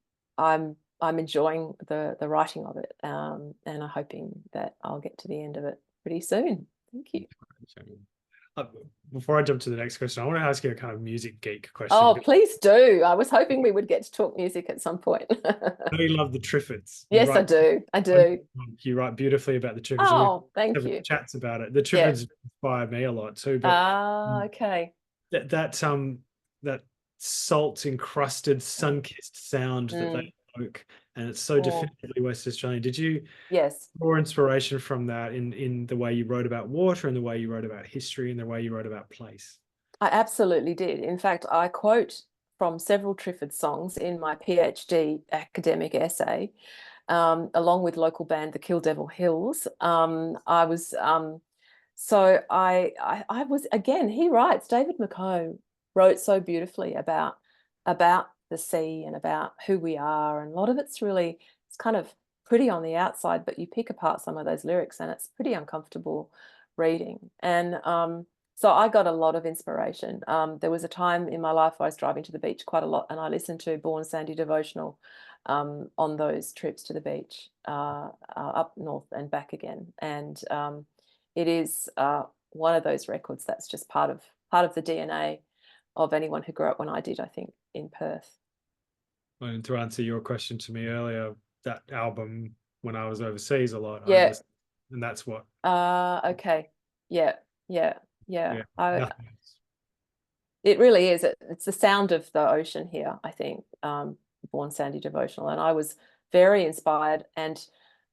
enjoying the writing of it, and I'm hoping that I'll get to the end of it pretty soon. Thank you. Before I jump to the next question, I want to ask you a kind of music geek question. Oh, please do. I was hoping we would get to talk music at some point. I know you love the Triffids. Yes, I do. I do. You write beautifully about the Triffids. Oh, thank you. Chats about it. The Triffids inspire me a lot too. But okay. That salt encrusted, sun-kissed sound that they evoke, and it's so definitively West Australian. Did you draw inspiration from that in the way you wrote about water, and the way you wrote about history, and the way you wrote about place? I absolutely did. In fact, I quote from several Triffid songs in my PhD academic essay, along with local band the Kill Devil Hills. I was again, he writes, David McComb wrote so beautifully about the sea and about who we are, and a lot of it's kind of pretty on the outside, but you pick apart some of those lyrics and it's pretty uncomfortable reading. And so I got a lot of inspiration. There was a time in my life I was driving to the beach quite a lot, and I listened to Born Sandy devotional on those trips to the beach, up north and back again. And it is one of those records that's just part of the DNA of anyone who grew up when I did, I think, in Perth. And to answer your question to me earlier, that album, when I was overseas a lot, I Yeah. listened, and that's what. Okay. Yeah. Yeah, nothing else. It really is. It's the sound of the ocean here, I think, Born Sandy devotional. And I was very inspired, and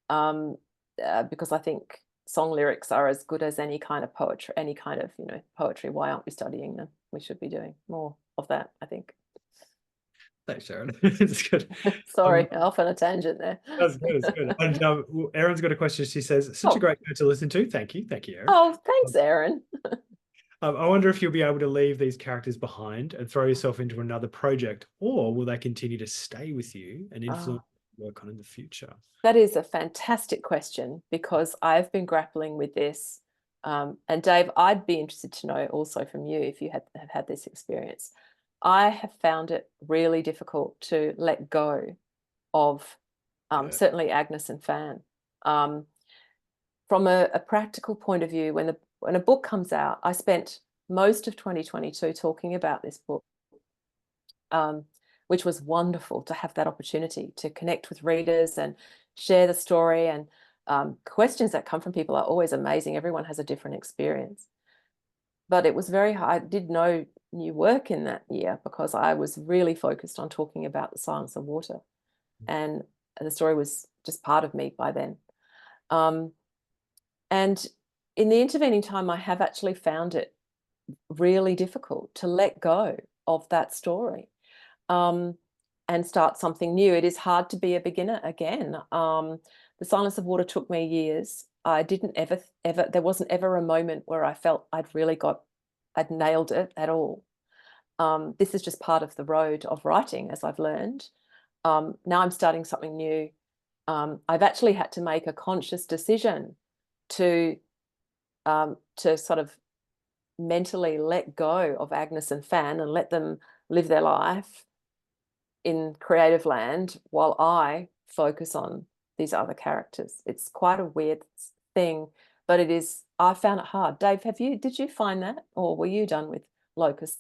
because I think song lyrics are as good as any kind of poetry, any kind of, poetry. Why aren't we studying them? We should be doing more of that, I think. Thanks, Sharron. It's good. Sorry, off on a tangent there. That's good. It's good. And Erin's got a question. She says, "Such a great show to listen to." Thank you, Erin. Oh, thanks, Erin. I wonder if you'll be able to leave these characters behind and throw yourself into another project, or will they continue to stay with you and influence work on in the future? That is a fantastic question, because I've been grappling with this. And Dave, I'd be interested to know also from you if you have had this experience. I have found it really difficult to let go of certainly Agnes and Fan. From a practical point of view, when a book comes out, I spent most of 2022 talking about this book, which was wonderful to have that opportunity to connect with readers and share the story. And questions that come from people are always amazing. Everyone has a different experience. But it was very hard. I did no new work in that year because I was really focused on talking about The Silence of Water. And the story was just part of me by then. And in the intervening time, I have actually found it really difficult to let go of that story and start something new. It is hard to be a beginner again. The Silence of Water took me years. I didn't ever, there wasn't ever a moment where I felt I'd nailed it at all. This is just part of the road of writing, as I've learned. Now I'm starting something new. I've actually had to make a conscious decision to sort of mentally let go of Agnes and Fan and let them live their life in creative land while I focus on these other characters. It's quite a weird thing, but it is. I found it hard. Dave, did you find that, or were you done with Locust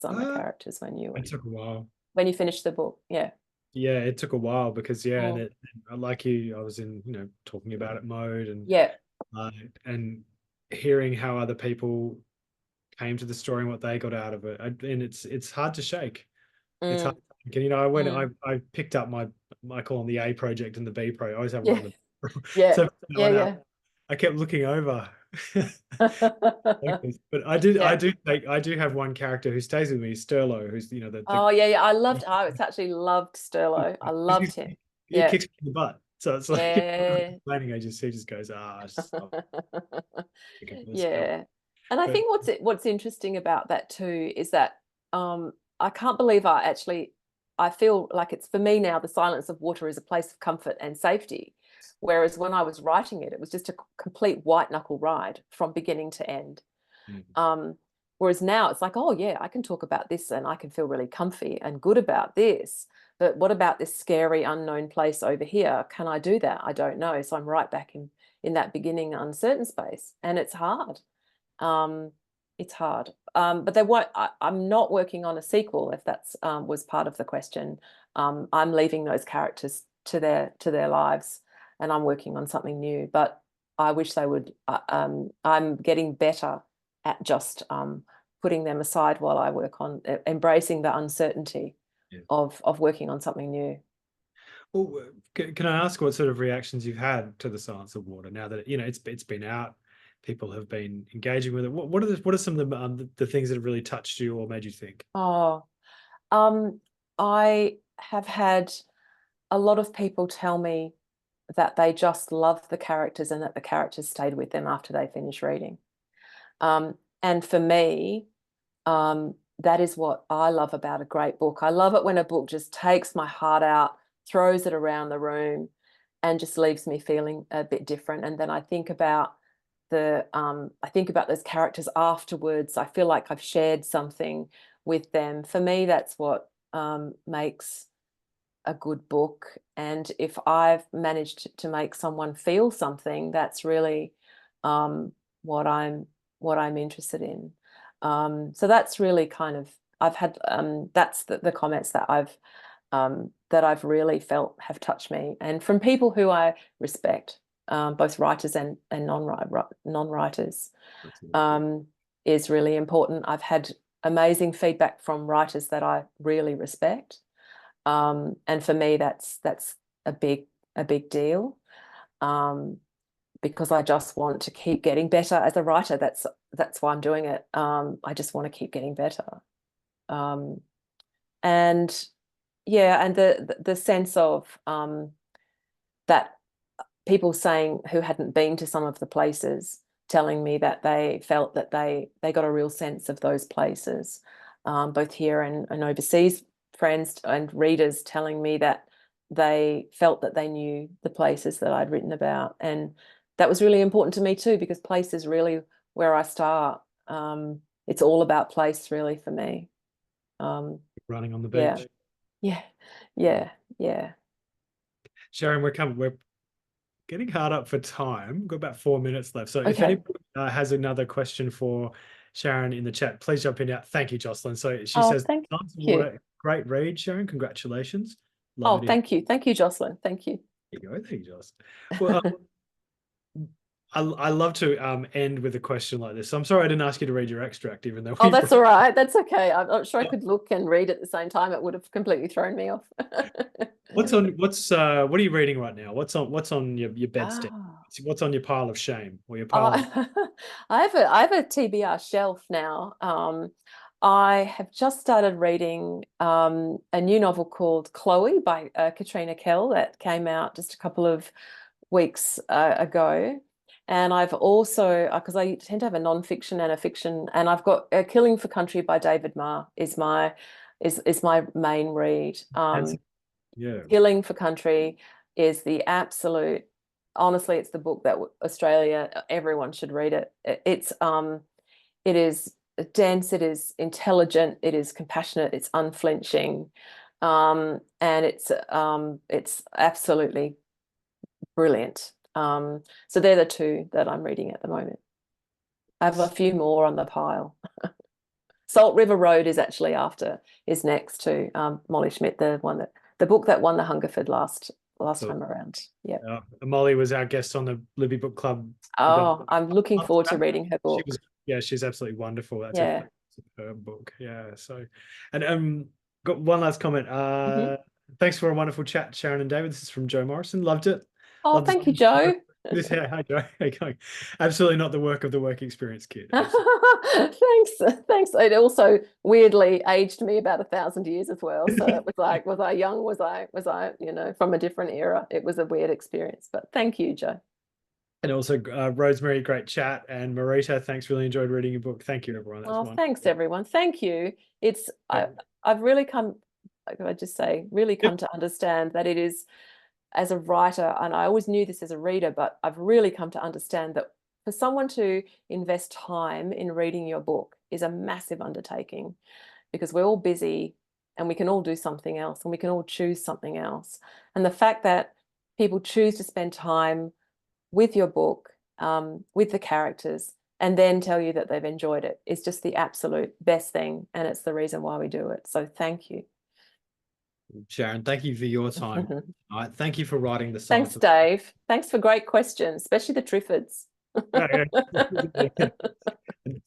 on the characters when you It took a while. When you finished the book? Yeah, it took a while because and like you, I was in talking about it mode, and and hearing how other people came to the story and what they got out of it, and it's hard to shake. It's hard. And I picked up I call them the A project and the B project. I always have one of them. I kept looking over. But I do have one character who stays with me, Sterlo, who's I actually loved Sterlo. I loved him. He kicks me in the butt. So it's like planning agency just goes, yeah. And I think what's interesting about that too is that I can't believe I feel like it's, for me now, The Silence of Water is a place of comfort and safety. Whereas when I was writing it, it was just a complete white knuckle ride from beginning to end. Whereas now it's like, I can talk about this and I can feel really comfy and good about this. But what about this scary unknown place over here? Can I do that? I don't know. So I'm right back in that beginning uncertain space, and it's hard. It's hard. But I'm not working on a sequel, if that's was part of the question. I'm leaving those characters to their lives, and I'm working on something new. But I wish they would. I'm getting better at just putting them aside while I work on embracing the uncertainty of working on something new. Well, can I ask what sort of reactions you've had to The Silence of Water now that it's been out? People have been engaging with it. What are some of the things that have really touched you or made you think? I have had a lot of people tell me that they just love the characters and that the characters stayed with them after they finished reading. And for me, that is what I love about a great book. I love it when a book just takes my heart out, throws it around the room, and just leaves me feeling a bit different. And then I think about I think about those characters afterwards. I feel like I've shared something with them. For me, that's what makes a good book. And if I've managed to make someone feel something, that's really what I'm interested in. So that's really kind of, I've had that's the comments that I've really felt have touched me, and from people who I respect, both writers and non-writers, is really important. I've had amazing feedback from writers that I really respect. And for me, that's a big deal, because I just want to keep getting better as a writer. That's why I'm doing it. I just want to keep getting better. And yeah, and the sense of that people saying who hadn't been to some of the places, telling me that they felt that they got a real sense of those places, both here and overseas. Friends and readers telling me that they felt that they knew the places that I'd written about, and that was really important to me too, because place is really where I start. It's all about place, really, for me. Running on the beach. Yeah. Sharron, we're getting hard up for time. We've got about 4 minutes left. So if Okay. anyone has another question for Sharron in the chat, please jump in now. Thank you, Jocelyn. So she Oh, says, thank Sons of you. Water, great read, Sharron. Congratulations. Oh, thank you. Thank you, Jocelyn. Thank you. There you go. Thank you, Jocelyn. Well, I love to end with a question like this. So I'm sorry I didn't ask you to read your extract, even though. Oh, that's all right. That's okay. I'm not sure I could look and read at the same time. It would have completely thrown me off. What are you reading right now? What's on your bedstead? What's on your pile of shame or your pile of... I have a TBR shelf now. I have just started reading a new novel called Chloe by Katrina Kell that came out just a couple of weeks ago. And I've also, because I tend to have a non-fiction and a fiction, and I've got Killing for Country by David Marr is my main read. Killing for Country is the absolute, honestly, it's the book that Australia, everyone should read it. It is dense, it is intelligent, it is compassionate, it's unflinching, and it's absolutely brilliant. So they're the two that I'm reading at the moment. I have a few more on the pile. Salt River Road is next to Molly Schmidt, the book that won the Hungerford last time around. Yeah. Molly was our guest on the Libby Book Club. Oh, I'm looking forward to reading her book. She's absolutely wonderful. That's a superb book. Yeah. So, and got one last comment. Thanks for a wonderful chat, Sharron and David. This is from Joe Morrison. Loved it. Oh, thank you, Joe. Hi, Joe. How you going? Absolutely not the work of the work experience kid. Thanks. It also weirdly aged me about 1,000 years as well. So it was like, was I young? Was I, from a different era? It was a weird experience, but thank you, Joe. And also Rosemary, great chat. And Marita, thanks. Really enjoyed reading your book. Thank you, everyone. Thanks, everyone. Thank you. I've really come to understand that it is, as a writer, and I always knew this as a reader, but I've really come to understand that for someone to invest time in reading your book is a massive undertaking, because we're all busy and we can all do something else and we can all choose something else. And the fact that people choose to spend time with your book, with the characters, and then tell you that they've enjoyed it is just the absolute best thing. And it's the reason why we do it. So thank you. Sharron, thank you for your time. Thank you for writing the song. Thanks, Dave. Thanks for great questions, especially the Triffids.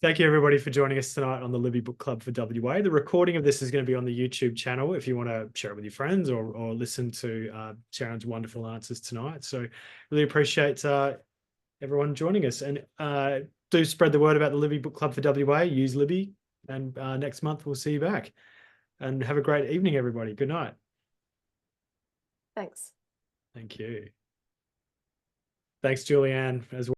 Thank you, everybody, for joining us tonight on the Libby Book Club for WA. The recording of this is going to be on the YouTube channel if you want to share it with your friends or listen to Sharron's wonderful answers tonight. So really appreciate everyone joining us. And do spread the word about the Libby Book Club for WA. Use Libby. And next month, we'll see you back. And have a great evening, everybody. Good night. Thanks. Thank you. Thanks, Julianne, as well.